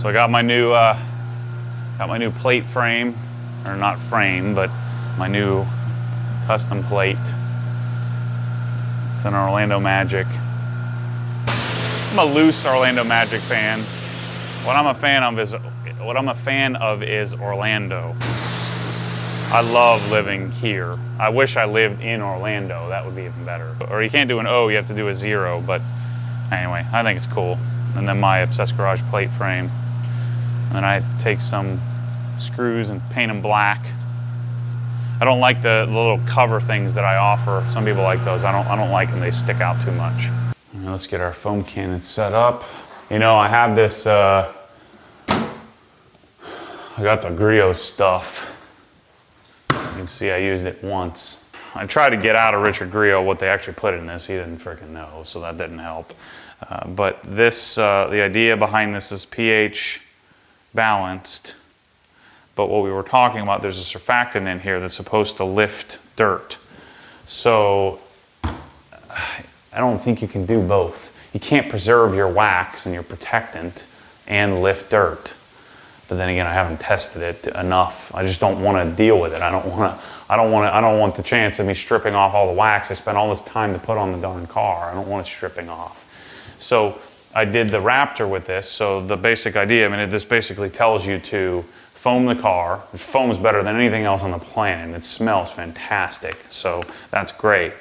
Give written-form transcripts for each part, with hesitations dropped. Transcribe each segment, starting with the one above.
So I got my new plate frame, or not frame, but my new custom plate. It's an Orlando Magic. I'm a loose Orlando Magic fan. What I'm a fan of is Orlando. I love living here. I wish I lived in Orlando. That would be even better. Or you can't do an O, you have to do a 0. But anyway, I think it's cool. And then my Obsessed Garage plate frame. And then I take some screws and paint them black. I don't like the little cover things that I offer. Some people like those. I don't like them. They stick out too much. Now let's get our foam cannon set up. You know, I have this, I got the Griot stuff. You can see I used it once. I tried to get out of Richard Griot what they actually put in this. He didn't freaking know, so that didn't help. But this, the idea behind this is pH balanced. But what we were talking about, there's a surfactant in here that's supposed to lift dirt. So I don't think you can do both. You can't preserve your wax and your protectant and lift dirt. But then again, I haven't tested it enough. I just don't want to deal with it. I don't want the chance of me stripping off all the wax. I spent all this time to put on the darn car. I don't want it stripping off. So I did the Raptor with this. So the basic idea, I mean, this basically tells you to foam the car. It foams better than anything else on the planet. It smells fantastic. So that's great.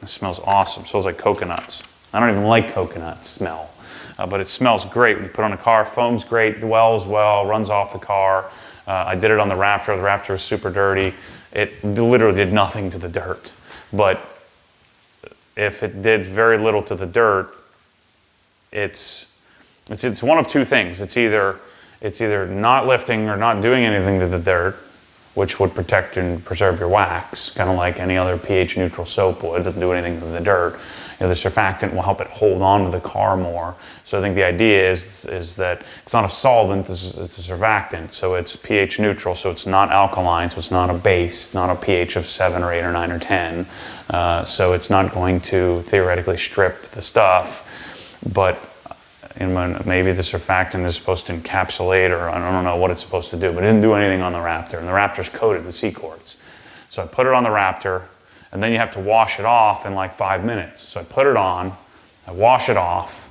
It smells awesome. It smells like coconuts. I don't even like coconut smell. But it smells great when you put it on a car. Foams great, dwells well, runs off the car. I did it on the Raptor. The Raptor was super dirty. It literally did nothing to the dirt. But if it did very little to the dirt, it's one of two things. It's either not lifting or not doing anything to the dirt, which would protect and preserve your wax, kind of like any other pH neutral soap would. It doesn't do anything to the dirt. You know, the surfactant will help it hold on to the car more. So I think the idea is that it's not a solvent, it's a surfactant. So it's pH neutral, so it's not alkaline, so it's not a base, it's not a pH of 7 or 8 or 9 or 10. So it's not going to theoretically strip the stuff, but maybe the surfactant is supposed to encapsulate, or I don't know what it's supposed to do, but it didn't do anything on the Raptor, and the Raptor's coated with sea quartz. So I put it on the Raptor, and then you have to wash it off in like 5 minutes. So I put it on, I wash it off,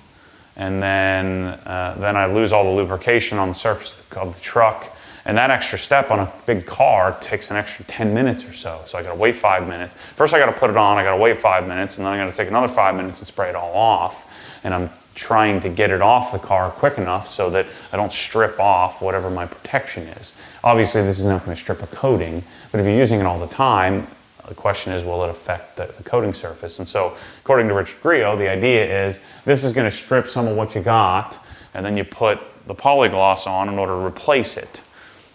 and then I lose all the lubrication on the surface of the truck. And that extra step on a big car takes an extra 10 minutes or so. So I gotta wait 5 minutes. First I gotta put it on, I gotta wait 5 minutes, and then I gotta take another 5 minutes and spray it all off. And I'm trying to get it off the car quick enough so that I don't strip off whatever my protection is. Obviously this is not gonna strip a coating, but if you're using it all the time, the question is, will it affect the coating surface? And so, according to Richard Griot, the idea is this is going to strip some of what you got, and then you put the polygloss on in order to replace it.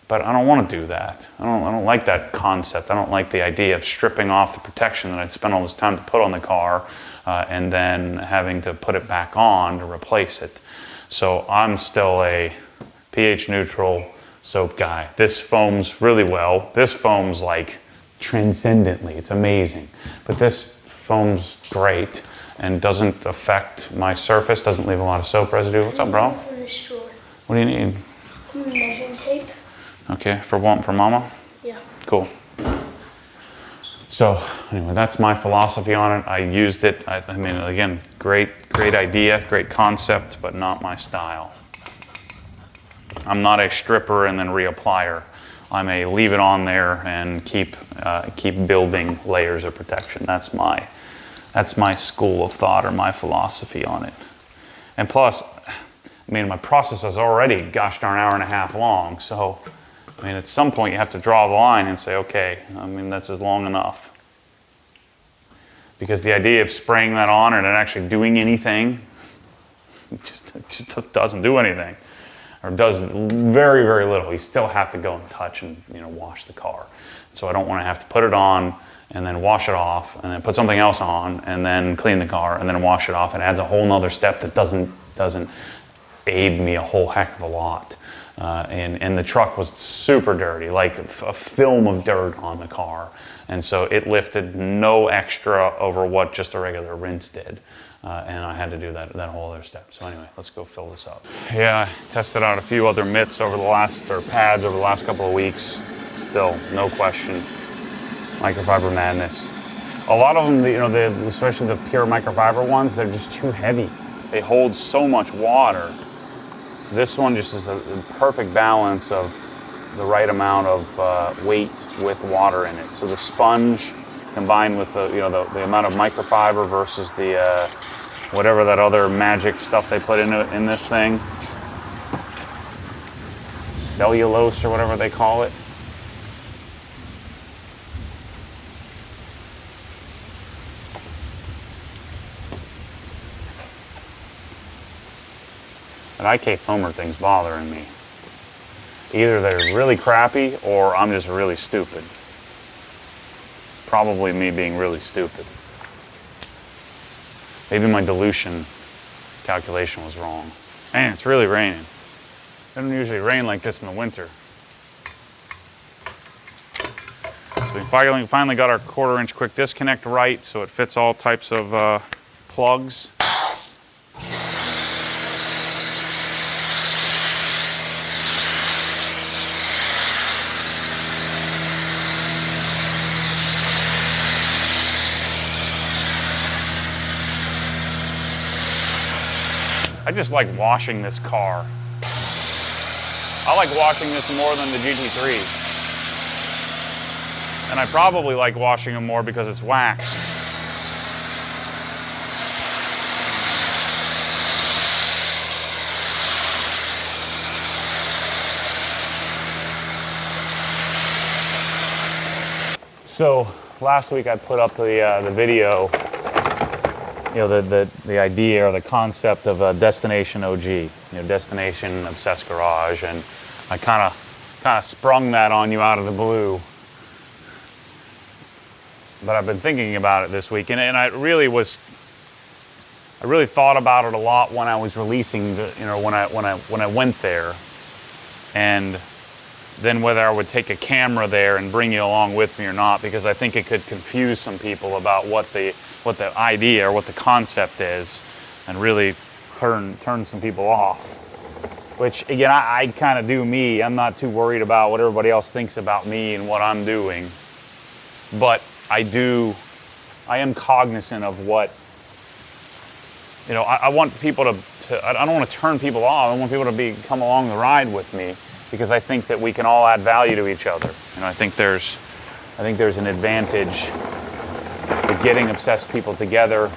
But I don't want to do that. I don't like that concept. I don't like the idea of stripping off the protection that I'd spent all this time to put on the car, and then having to put it back on to replace it. So I'm still a pH neutral soap guy. This foams really well. This foams like transcendently. It's amazing. But this foams great and doesn't affect my surface, doesn't leave a lot of soap residue. What's up, bro? What do you need? Measuring tape. Okay, for mama? Yeah. Cool. So anyway, that's my philosophy on it. I used it. I mean, again, great idea, great concept, but not my style. I'm not a stripper and then reapplier. I'm a leave it on there and keep building layers of protection. That's my school of thought, or my philosophy on it. And plus, I mean, my process is already gosh darn hour and a half long. So, I mean, at some point you have to draw the line and say, okay, I mean, that's long enough. Because the idea of spraying that on and it actually doing anything, it just doesn't do anything. Or does very, very little. You still have to go and touch and wash the car. So I don't want to have to put it on and then wash it off and then put something else on and then clean the car and then wash it off. It adds a whole nother step that doesn't aid me a whole heck of a lot. And the truck was super dirty, like a film of dirt on the car. And so it lifted no extra over what just a regular rinse did. and I had to do that whole other step. So anyway, let's go fill this up. Yeah, I tested out a few other mitts over the last, or pads over the last couple of weeks. Still, no question, microfiber madness. A lot of them, you know, especially the pure microfiber ones, they're just too heavy. They hold so much water. This one just is a perfect balance of the right amount of weight with water in it. So the sponge combined with the, you know, the amount of microfiber versus the whatever that other magic stuff they put in this thing, cellulose or whatever they call it. That IK foamer thing's bothering me. Either they're really crappy or I'm just really stupid. It's probably me being really stupid. Maybe my dilution calculation was wrong. Man, it's really raining. It doesn't usually rain like this in the winter. So we finally got our 1/4 inch quick disconnect right so it fits all types of plugs. I just like washing this car. I like washing this more than the GT3. And I probably like washing them more because it's waxed. So last week I put up the video, you know, the idea or the concept of a destination OG, you know, destination obsessed garage, and I kind of sprung that on you out of the blue. But I've been thinking about it this week, and I really thought about it a lot when I was releasing the, you know, when I went there, and then whether I would take a camera there and bring you along with me or not, because I think it could confuse some people about what the idea or what the concept is, and really turn some people off. Which again, I kind of do me. I'm not too worried about what everybody else thinks about me and what I'm doing, but I am cognizant of what, you know, I want people to I don't want to turn people off. I want people to come along the ride with me, because I think that we can all add value to each other. You know, I think there's an advantage to getting obsessed people together,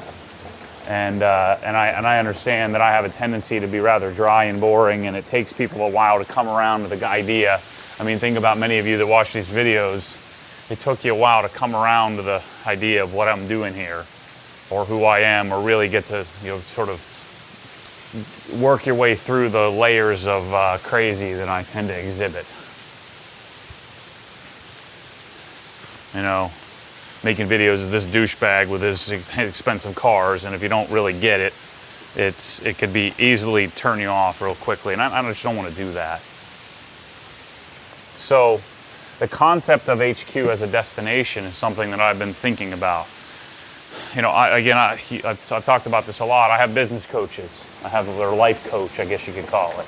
and I understand that I have a tendency to be rather dry and boring, and it takes people a while to come around to the idea. I mean, think about many of you that watch these videos. It took you a while to come around to the idea of what I'm doing here, or who I am, or really get to, you know, sort of work your way through the layers of crazy that I tend to exhibit. You know, making videos of this douchebag with his expensive cars, and if you don't really get it, it could be easily turn you off real quickly, and I just don't want to do that. So the concept of HQ as a destination is something that I've been thinking about. You know, I've talked about this a lot. I have business coaches. I have their life coach, I guess you could call it.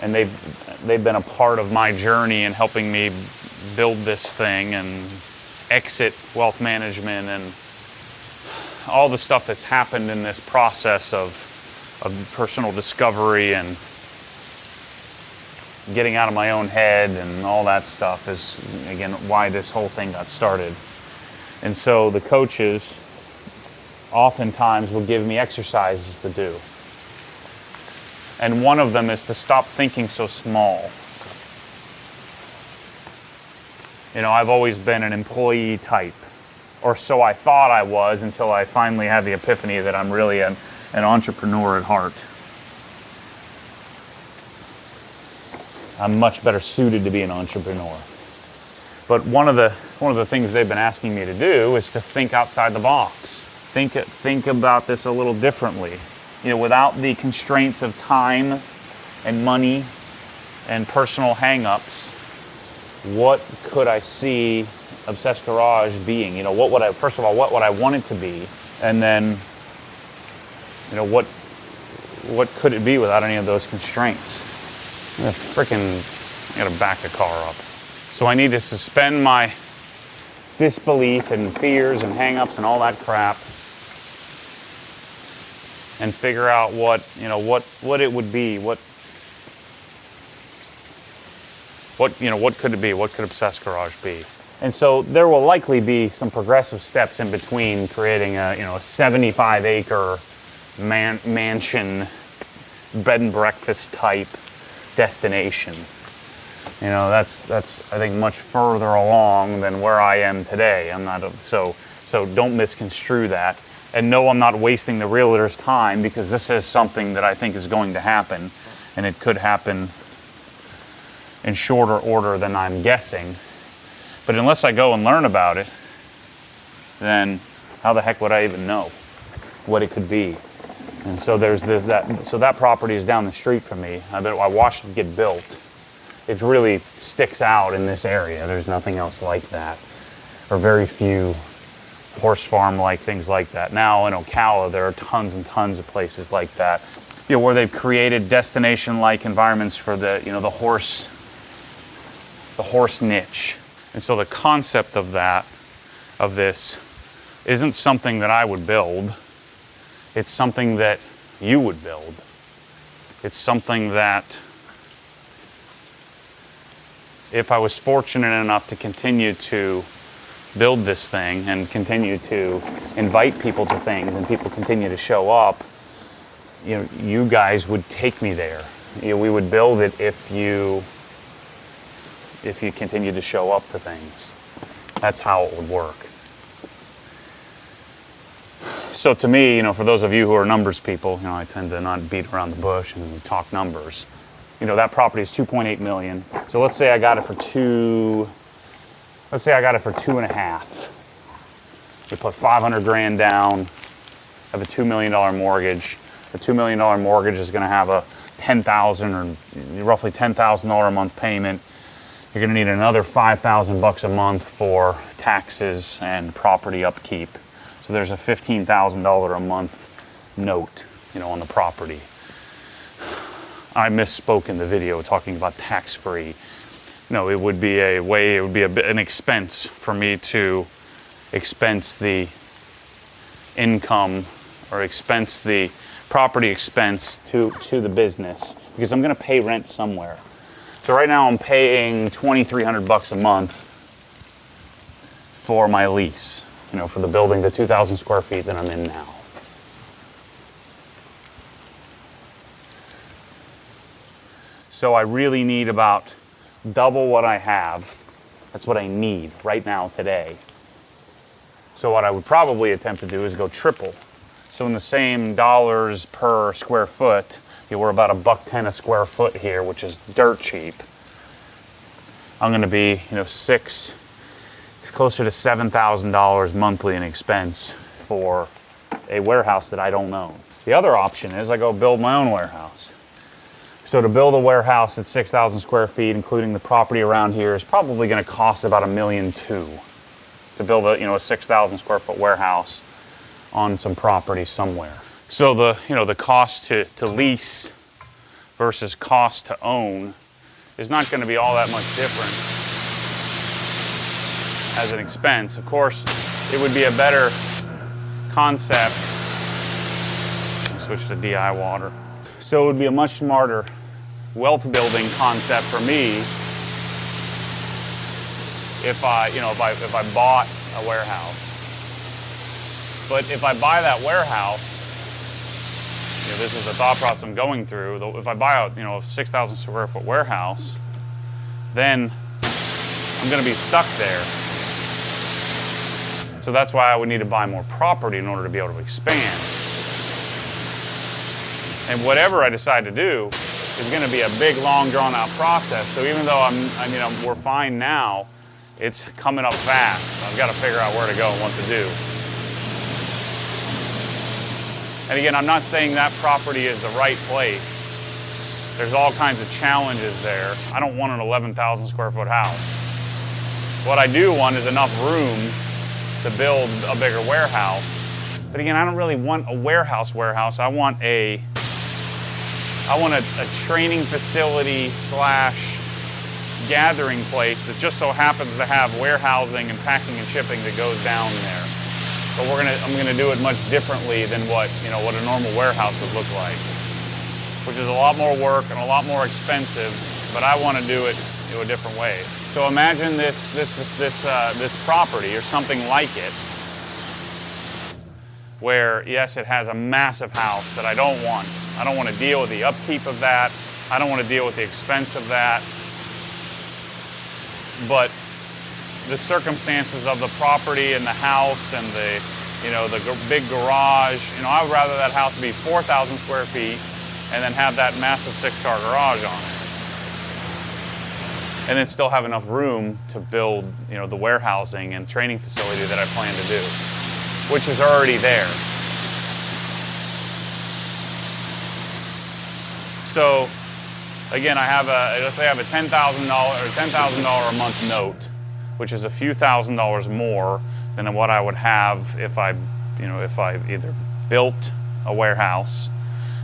And they've been a part of my journey in helping me build this thing and exit wealth management and all the stuff that's happened in this process of personal discovery and getting out of my own head and all that stuff is, again, why this whole thing got started. And so the coaches oftentimes will give me exercises to do. And one of them is to stop thinking so small. You know, I've always been an employee type, or so I thought I was, until I finally had the epiphany that I'm really an entrepreneur at heart. I'm much better suited to be an entrepreneur. But one of the things they've been asking me to do is to think outside the box. Think about this a little differently. You know, without the constraints of time and money and personal hang-ups, what could I see Obsessed Garage being? You know, what would I want it to be? And then You know, what could it be without any of those constraints? I gotta back the car up. So I need to suspend my disbelief and fears and hang-ups and all that crap and figure out what it would be, what could it be, what could Obsessed Garage be? And so there will likely be some progressive steps in between creating a 75-acre mansion, bed and breakfast type destination. You know, that's I think much further along than where I am today. I'm not so don't misconstrue that. And no, I'm not wasting the realtor's time, because this is something that I think is going to happen, and it could happen in shorter order than I'm guessing. But unless I go and learn about it, then how the heck would I even know what it could be? And so that property is down the street from me. I watched it get built. It really sticks out in this area. There's nothing else like that, or very few horse farm-like things like that. Now in Ocala, there are tons and tons of places like that, where they've created destination-like environments for the horse niche. And so the concept of this isn't something that I would build. It's something that you would build. It's something that, if I was fortunate enough to continue to build this thing and continue to invite people to things and people continue to show up, you guys would take me there. We would build it if you continue to show up to things. That's how it would work. So to me, for those of you who are numbers people, I tend to not beat around the bush and talk numbers. That property is $2.8 million. So let's say I got it for $2.5 million. We put $500,000 down, have a $2 million mortgage. The $2 million mortgage is going to have a $10,000 or roughly $10,000 a month payment. You're going to need another $5,000 a month for taxes and property upkeep. So there's a $15,000 a month note, on the property. I misspoke in the video talking about tax-free. No, it would be an expense for me to expense the income or expense the property expense to the business, because I'm going to pay rent somewhere. So right now I'm paying $2,300 a month for my lease, for the building, the 2,000 square feet that I'm in now. So I really need about double what I have. That's what I need right now today. So what I would probably attempt to do is go triple. So in the same dollars per square foot, we're about $1.10 a square foot here, which is dirt cheap. I'm going to be, closer to $7,000 monthly in expense for a warehouse that I don't own. The other option is I go build my own warehouse. So to build a warehouse at 6,000 square feet, including the property around here, is probably going to cost about $1.2 million to build a 6,000 square foot warehouse on some property somewhere. So the cost to lease versus cost to own is not going to be all that much different as an expense. Of course, it would be a better concept. Switch to DI water. So it would be a much smarter wealth building concept for me if I bought a warehouse. But if I buy that warehouse, this is the thought process I'm going through. If I buy a 6,000 square foot warehouse, then I'm going to be stuck there. So that's why I would need to buy more property in order to be able to expand. And whatever I decide to do is going to be a big, long, drawn-out process. So even though we're fine now, it's coming up fast. I've got to figure out where to go and what to do. And again, I'm not saying that property is the right place. There's all kinds of challenges there. I don't want an 11,000 square foot house. What I do want is enough room to build a bigger warehouse But again, I don't really want a warehouse. I want a training facility slash gathering place that just so happens to have warehousing and packing and shipping that goes down there. But I'm gonna do it much differently than what a normal warehouse would look like, which is a lot more work and a lot more expensive. But I want to do it a different way. So imagine this property or something like it, where yes, it has a massive house that I don't want. I don't want to deal with the upkeep of that. I don't want to deal with the expense of that. But the circumstances of the property and the house and the big garage, I would rather that house be 4,000 square feet and then have that massive 6-car garage on it. And then still have enough room to build, the warehousing and training facility that I plan to do, which is already there. So, again, let's say I have a $10,000 a month note, which is a few $1,000s more than what I would have if I either built a warehouse.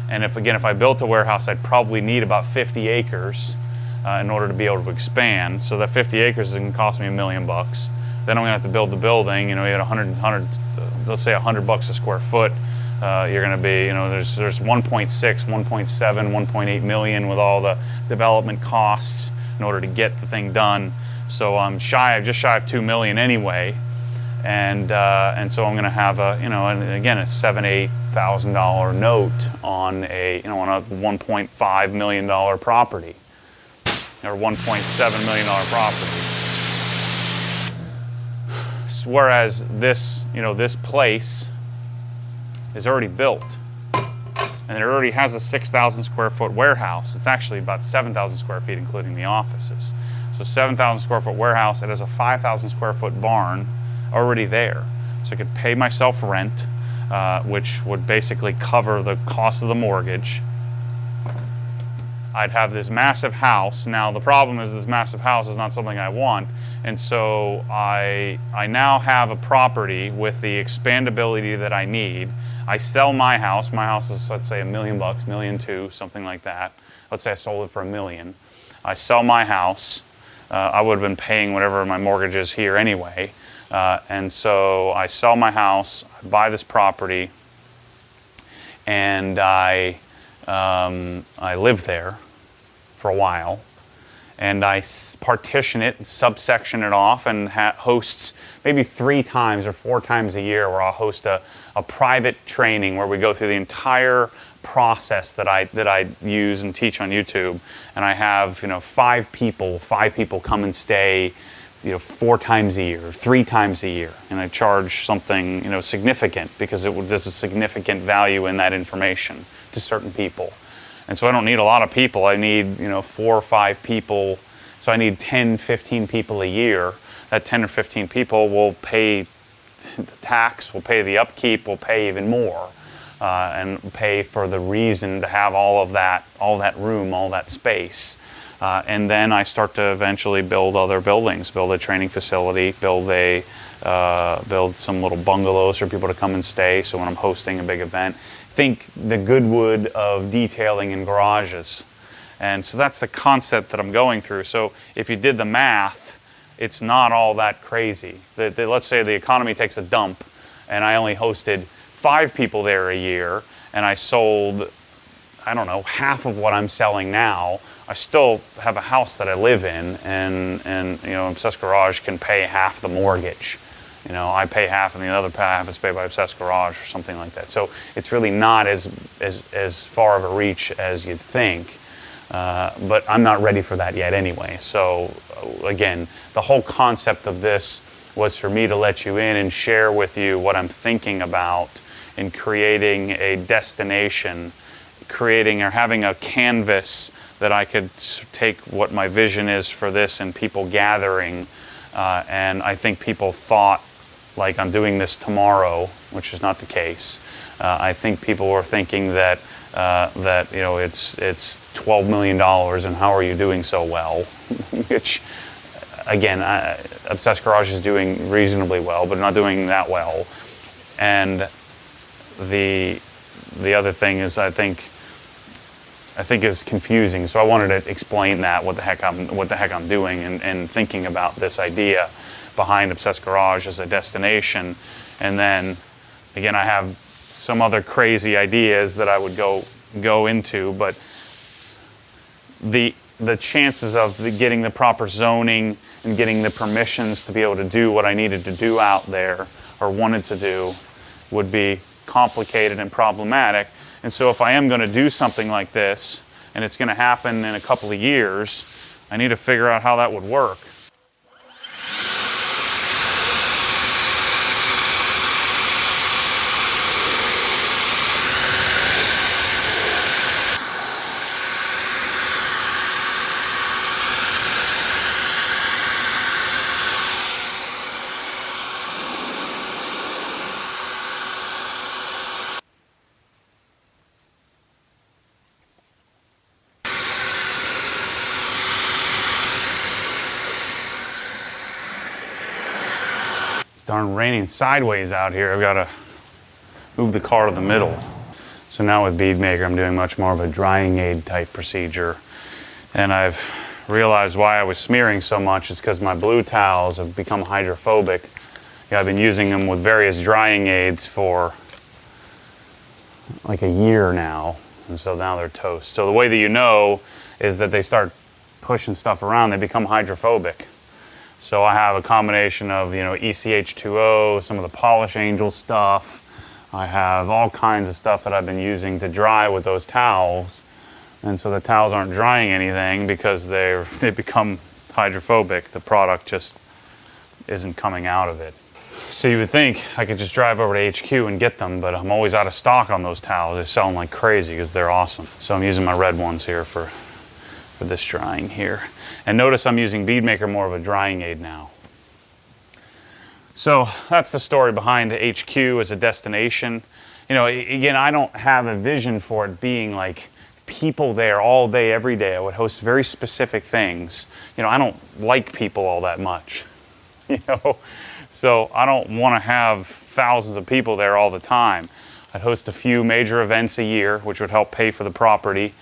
And if I built a warehouse, I'd probably need about 50 acres in order to be able to expand. So that 50 acres is going to cost me $1 million. Then I'm going to have to build the building. You had let's say $100 a square foot. You're going to be, there's 1.6, 1.7, 1.8 million with all the development costs in order to get the thing done. So I'm just shy of 2 million anyway, and so I'm going to have a $7,000-8,000 note on a $1.5 million property or $1.7 million property. Whereas this place is already built, and it already has a 6,000 square foot warehouse. It's actually about 7,000 square feet, including the offices. So 7,000 square foot warehouse. It has a 5,000 square foot barn already there. So I could pay myself rent, which would basically cover the cost of the mortgage. I'd have this massive house. Now the problem is this massive house is not something I want, and so I now have a property with the expandability that I need. I sell my house. My house is, let's say, $1 million, $1.2 million, something like that. Let's say I sold it for $1 million. I sell my house. I would have been paying whatever my mortgage is here anyway, and so I sell my house, I buy this property, and I live there for a while, and I partition it, subsection it off, and hosts maybe 3 times or 4 times a year where I'll host a private training where we go through the entire process that I use and teach on YouTube. And I have 5 people come and stay 4 times a year, 3 times a year, and I charge something significant because there's a significant value in that information to certain people. And so I don't need a lot of people. I need 4 or 5 people. So I need 10, 15 people a year. That 10 or 15 people will pay the tax, will pay the upkeep, will pay even more, and pay for the reason to have all that room, all that space. And then I start to eventually build other buildings, build a training facility, build some little bungalows for people to come and stay. So when I'm hosting a big event, think the Goodwood of detailing in garages. And so that's the concept that I'm going through. So if you did the math, it's not all that crazy. Let's say the economy takes a dump and I only hosted 5 people there a year and I sold, I don't know, half of what I'm selling now. I still have a house that I live in, and Obsessed Garage can pay half the mortgage. I pay half and the other half is paid by Obsessed Garage or something like that. So it's really not as far of a reach as you'd think. But I'm not ready for that yet anyway. So again, the whole concept of this was for me to let you in and share with you what I'm thinking about in creating a destination, creating or having a canvas that I could take what my vision is for this and people gathering. And I think people thought like I'm doing this tomorrow, which is not the case. I think people were thinking that it's $12 million and how are you doing so well? Which, again, Obsessed Garage is doing reasonably well, but not doing that well. And the other thing is I think is confusing. So I wanted to explain that, what the heck I'm doing, and thinking about this idea behind Obsessed Garage as a destination. And then again, I have some other crazy ideas that I would go into, but the chances of getting the proper zoning and getting the permissions to be able to do what I needed to do out there or wanted to do would be complicated and problematic. And so if I am going to do something like this, and it's going to happen in a couple of years, I need to figure out how that would work. Darn raining sideways out here. I've got to move the car to the middle. So now with Bead Maker, I'm doing much more of a drying aid type procedure. And I've realized why I was smearing so much is because my blue towels have become hydrophobic. I've been using them with various drying aids for like a year now. And so now they're toast. So the way that you know is that they start pushing stuff around, they become hydrophobic. So I have a combination of, ECH2O, some of the Polish Angel stuff. I have all kinds of stuff that I've been using to dry with those towels. And so the towels aren't drying anything because they become hydrophobic. The product just isn't coming out of it. So you would think I could just drive over to HQ and get them, but I'm always out of stock on those towels. They sell them like crazy because they're awesome. So I'm using my red ones here for this drying here. And notice I'm using Bead Maker more of a drying aid now. So that's the story behind HQ as a destination. Again, I don't have a vision for it being like people there all day, every day. I would host very specific things. I don't like people all that much, so I don't want to have thousands of people there all the time. I'd host a few major events a year, which would help pay for the property.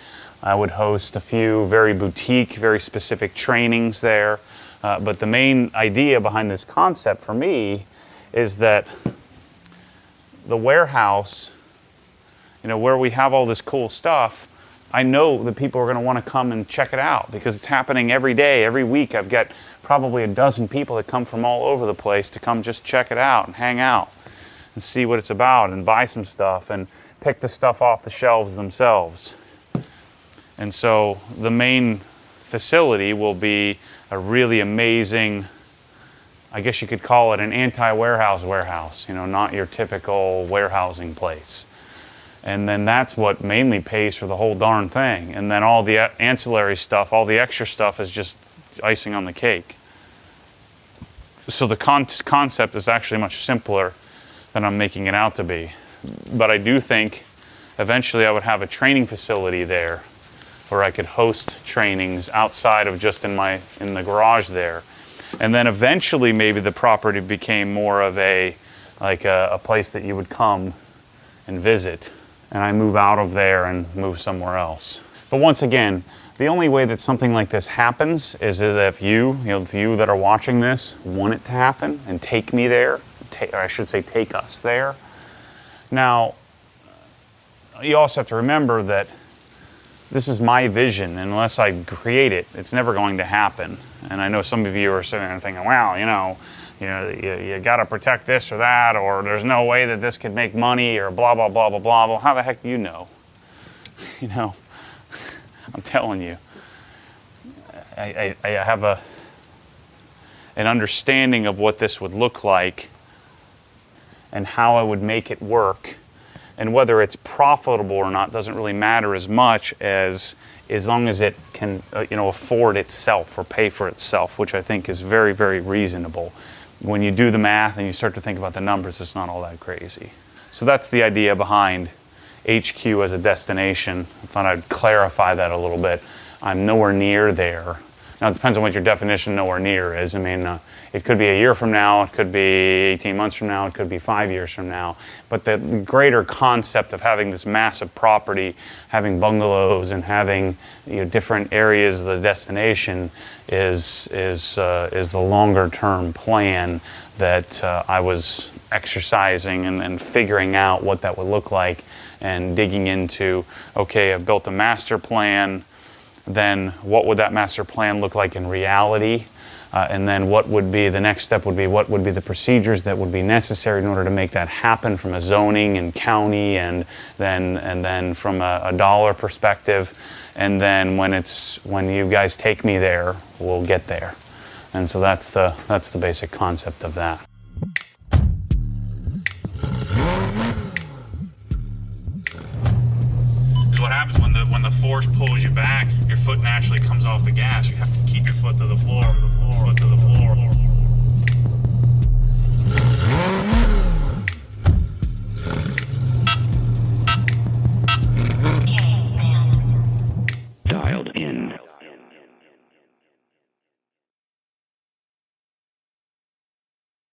I would host a few very boutique, very specific trainings there. But the main idea behind this concept for me is that the warehouse, where we have all this cool stuff, I know that people are going to want to come and check it out because it's happening every day, every week. I've got probably a dozen people that come from all over the place to come just check it out and hang out and see what it's about and buy some stuff and pick the stuff off the shelves themselves. And so the main facility will be a really amazing, I guess you could call it an anti-warehouse, not your typical warehousing place. And then that's what mainly pays for the whole darn thing. And then all the ancillary stuff, all the extra stuff is just icing on the cake. So the concept is actually much simpler than I'm making it out to be. But I do think eventually I would have a training facility there where I could host trainings outside of just in the garage there. And then eventually maybe the property became more of a place that you would come and visit. And I move out of there and move somewhere else. But once again, the only way that something like this happens is if you that are watching this want it to happen and take me there, or I should say take us there. Now, you also have to remember that this is my vision. Unless I create it, it's never going to happen. And I know some of you are sitting there thinking, well, you got to protect this or that, or there's no way that this could make money, or blah, blah, blah, blah, blah. Well, how the heck do you know? I'm telling you. I have an understanding of what this would look like and how I would make it work. And whether it's profitable or not doesn't really matter as much as long as it can afford itself or pay for itself, which I think is very, very reasonable. When you do the math and you start to think about the numbers, it's not all that crazy. So that's the idea behind HQ as a destination. I thought I'd clarify that a little bit. I'm nowhere near there, Now, it depends on what your definition nowhere near is. I mean, it could be a year from now, it could be 18 months from now, it could be 5 years from now. But the greater concept of having this massive property, having bungalows and having different areas of the destination is the longer term plan that I was exercising and figuring out what that would look like and digging into, okay, I've built a master plan, then what would that master plan look like in reality? And then what would be the next step would be what would be the procedures that would be necessary in order to make that happen from a zoning and county and then from a dollar perspective. And then when you guys take me there, we'll get there. And so that's the basic concept of that. What happens when the force pulls you back, your foot naturally comes off the gas. You have to keep your foot to the floor, foot to the floor.